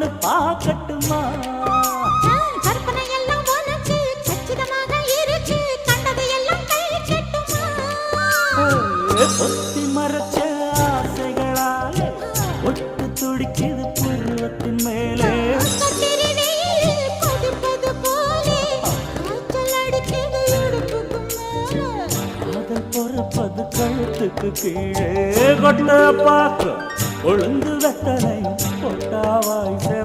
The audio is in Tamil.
ஒண்ணு பார்க்கட்டுமா கற்பனை எல்லாம் உனக்கு சச்சிதமாக இருக்கு கண்டது எல்லாம் கை கட்டுமா பொத்தி மறைச்ச ஆசைகளாலே ஒட்டு துடிக்குது பருவத்தின் மேலே கொதிப்பது போலே காய்ச்சல் அடிக்குது இடுப்புக்கு மேலே காதல் பொறப்பது கழுத்துக்கு கீழே கொட்ட பார்க்க ஒழுங்கு வெத்தனை பொட்டாவாய்